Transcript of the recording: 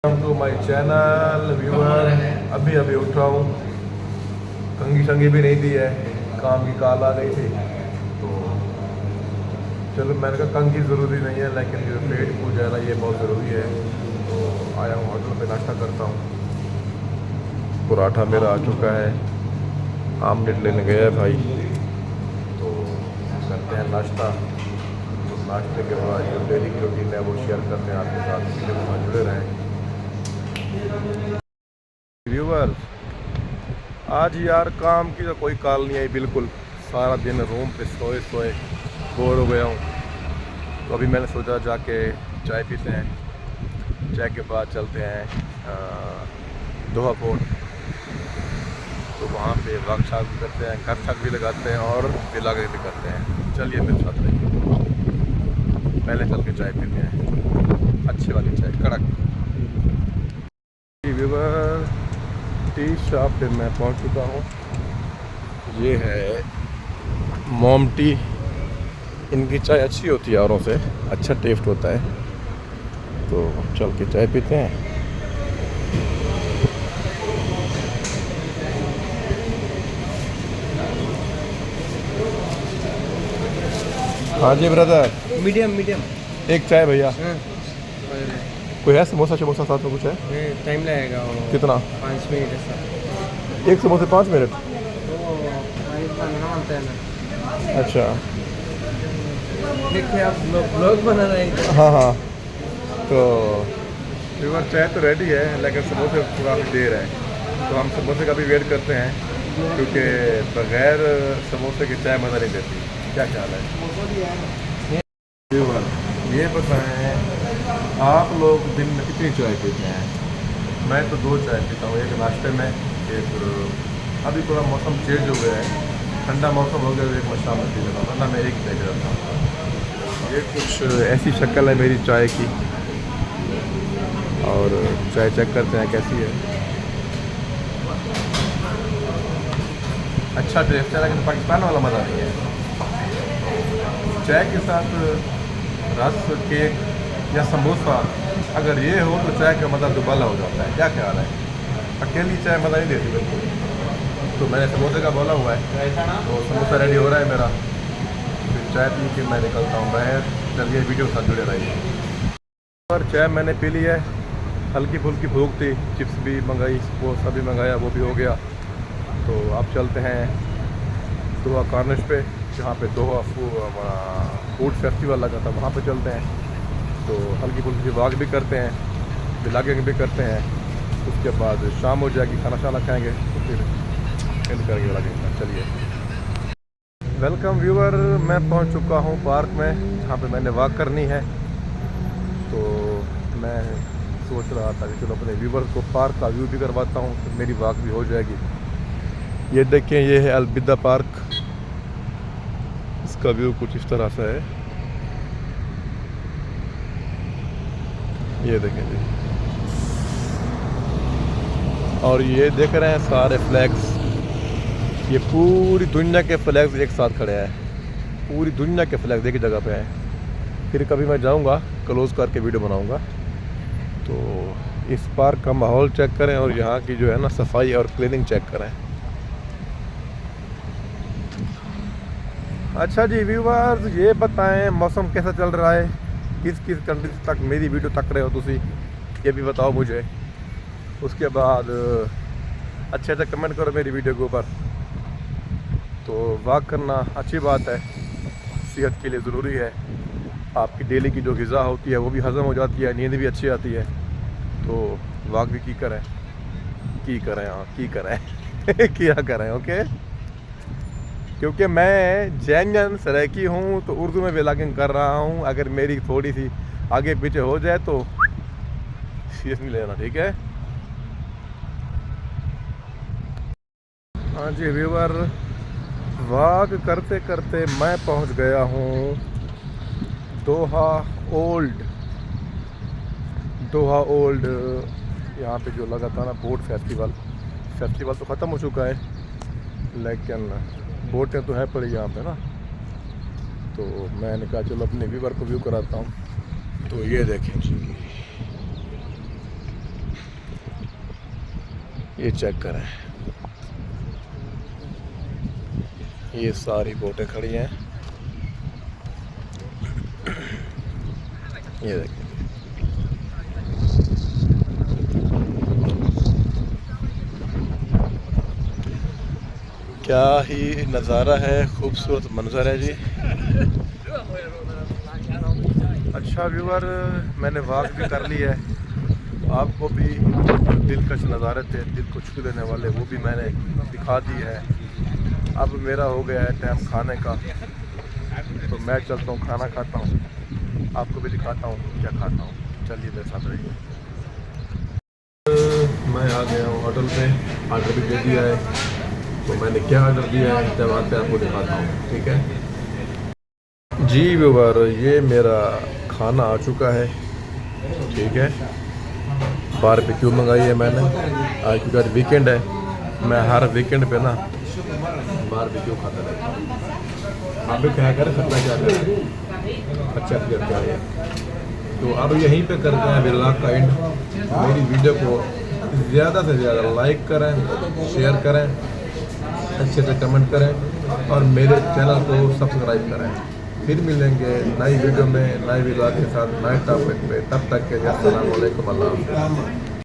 Welcome to my channel viewer. अभी अभी उठा हूँ, कंघी शंगी भी नहीं दी है, काम की कॉल आ गई थी तो चलो मैंने कहा कंघी ज़रूरी नहीं है लेकिन जो पेट पूजा है ना ये बहुत ज़रूरी है। तो आया हूँ होटल पे नाश्ता करता हूँ। पराठा मेरा आ चुका है, आमलेट लेने गया है भाई, तो करते हैं नाश्ता। तो नाश्ते के बाद जो डेली की रूटीन है वो शेयर करते हैं आपके साथ, वीडियो के साथ जुड़े रहें। व्यूअर आज यार काम की तो कोई कॉल नहीं आई बिल्कुल, सारा दिन रूम पे सोए सोए बोर हो गया हूँ। तो अभी मैंने सोचा जाके चाय पीते हैं, चाय के बाद चलते हैं दोहा पोर्ट। तो वहाँ पे वर्कशॉप भी करते हैं, कथक भी लगाते हैं और बिलागरी भी करते हैं। चलिए मेरे साथ रहिए, पहले चल के चाय पीते हैं, अच्छी वाली चाय कड़क। व्यूअर टी शॉप पे मैं पहुंच चुका हूँ। ये है मोम टी, इनकी चाय अच्छी होती है, औरों से अच्छा टेस्ट होता है। तो चल के चाय पीते हैं। हाँ जी ब्रदर, मीडियम मीडियम। एक चाय भैया। हाँ, कोई है समोसा शमोसा साथ में कुछ है? टाइम लगेगा वो कितना? 5 मिनट ऐसा। एक समोसे 5 मिनट? वो भाई बनना होता है ना। अच्छा देखिए आप ब्लॉग बना रहे हैं। हाँ हाँ। तो व्यूअर चाय तो रेडी है लेकिन समोसे काफ़ी देर है, तो हम समोसे का भी वेट करते हैं क्योंकि बगैर समोसे की चाय मज़ा नहीं देती। क्या ख्याल है? व्यूअर ये बताएं आप लोग दिन में कितनी चाय पीते हैं? मैं तो 2 चाय पीता हूँ, एक नाश्ते में, एक अभी थोड़ा मौसम चेंज हो गया है, ठंडा मौसम हो गया तो एक मैं शाम में पी लेता हूँ, वरना मैं एक पी लेता हूँ। ये कुछ ऐसी शक्ल है मेरी चाय की, और चाय चेक करते हैं कैसी है। अच्छा टेस्ट है लेकिन पाकिस्तान वाला मज़ा नहीं है। चाय के साथ रस, केक या समोसा अगर ये हो तो चाय का मज़ा दुबाला हो जाता है। क्या ख्याल है? अकेली चाय मज़ा नहीं देती बिल्कुल। तो मैंने समोसे का बोला हुआ है, तो समोसा रेडी हो रहा है मेरा, फिर चाय पी के मैं निकलता हूँ बाहर। चलिए वीडियो के साथ जुड़े रहिए। पर चाय मैंने पी ली है, हल्की फुल्की भूख थी, चिप्स भी मंगाई, समोसा भी मंगाया, वो भी हो गया। तो अब चलते हैं दोहा कॉर्निश पे, जहाँ पे दोहा फूड फेस्टिवल लगा था, वहाँ पे चलते हैं। तो हल्की फुल्की वॉक भी करते हैं, ब्लॉगिंग भी करते हैं, उसके बाद शाम हो जाएगी, खाना शाना खाएंगे तो फिर एंड करेंगे ब्लॉगिंग का। चलिए वेलकम व्यूअर, मैं पहुंच चुका हूं पार्क में जहां पे मैंने वॉक करनी है। तो मैं सोच रहा था कि चलो अपने व्यूअर्स को पार्क का व्यू भी करवाता हूं, तो मेरी वॉक भी हो जाएगी। ये देखें, ये है अलविदा पार्क, इसका व्यू कुछ इस तरह से है, ये देखें जी। और ये देख रहे हैं सारे फ्लैग्स, ये पूरी दुनिया के फ्लैग्स एक साथ खड़े हैं, पूरी दुनिया के फ्लैग्स एक ही जगह पे हैं। फिर कभी मैं जाऊंगा क्लोज करके वीडियो बनाऊंगा। तो इस पार्क का माहौल चेक करें और यहाँ की जो है ना सफाई और क्लीनिंग चेक करें। अच्छा जी व्यूअर्स, ये बताएं मौसम कैसा चल रहा है, किस किस कंट्री तक मेरी वीडियो तक रहे हो तुसी, ये भी बताओ मुझे। उसके बाद अच्छे से कमेंट करो मेरी वीडियो के ऊपर। तो वॉक करना अच्छी बात है, सेहत के लिए ज़रूरी है, आपकी डेली की जो ग़िज़ा होती है वो भी हज़म हो जाती है, नींद भी अच्छी आती है। तो वॉक भी की करें हाँ की करें किया करें, ओके। क्योंकि मैं जैन सराइकी हूँ तो उर्दू में व्लॉगिंग कर रहा हूँ, अगर मेरी थोड़ी सी आगे पीछे हो जाए तो सीरियस नहीं लेना, ठीक है। हाँ जी व्यूअर, वॉक करते करते मैं पहुँच गया हूँ दोहा ओल्ड। यहाँ पे जो लगा था ना बोट फेस्टिवल तो ख़त्म हो चुका है, लेकिन बोटें तो हैं पड़ी यहाँ पे ना। तो मैंने कहा चलो अपने व्यूअर को व्यू कराता हूँ। तो ये देखें जी, ये चेक करें, ये सारी बोटें खड़ी हैं। ये देखिए, क्या ही नज़ारा है, खूबसूरत मंजर है जी। अच्छा व्यूअर, मैंने वॉक भी कर ली है, आपको भी दिलकश नज़ारे थे, दिल को छू लेने वाले, वो भी मैंने दिखा दी है। अब मेरा हो गया है टाइम खाने का, तो मैं चलता हूँ, खाना खाता हूँ, आपको भी दिखाता हूँ क्या खाता हूँ। चलिए मेरे साथ रहिए। मैं आ गया हूँ होटल पे, ऑर्डर भी दे दिया है, तो मैंने क्या ऑर्डर दिया है जब आते आपको दिखाता हूँ, ठीक है जी व्यूअर। ये मेरा खाना आ चुका है, ठीक है। बारबेक्यू मंगाई है मैंने आज, क्योंकि आज वीकेंड है। मैं हर वीकेंड पे ना बारबेक्यू खाता रहता हूँ। आप भी क्या करें, सकता क्या करें, अच्छा क्या है। तो अब यहीं पे करते हैं व्लॉग का एंड। मेरी वीडियो को ज़्यादा से ज़्यादा लाइक करें, शेयर करें, अच्छे से कमेंट करें और मेरे चैनल को सब्सक्राइब करें। फिर मिलेंगे नई वीडियो में, नए व्लॉग के साथ, नए टॉपिक पे। तब तक के लिए अस्सलाम वालेकुम, अल्लाह हाफ़िज़।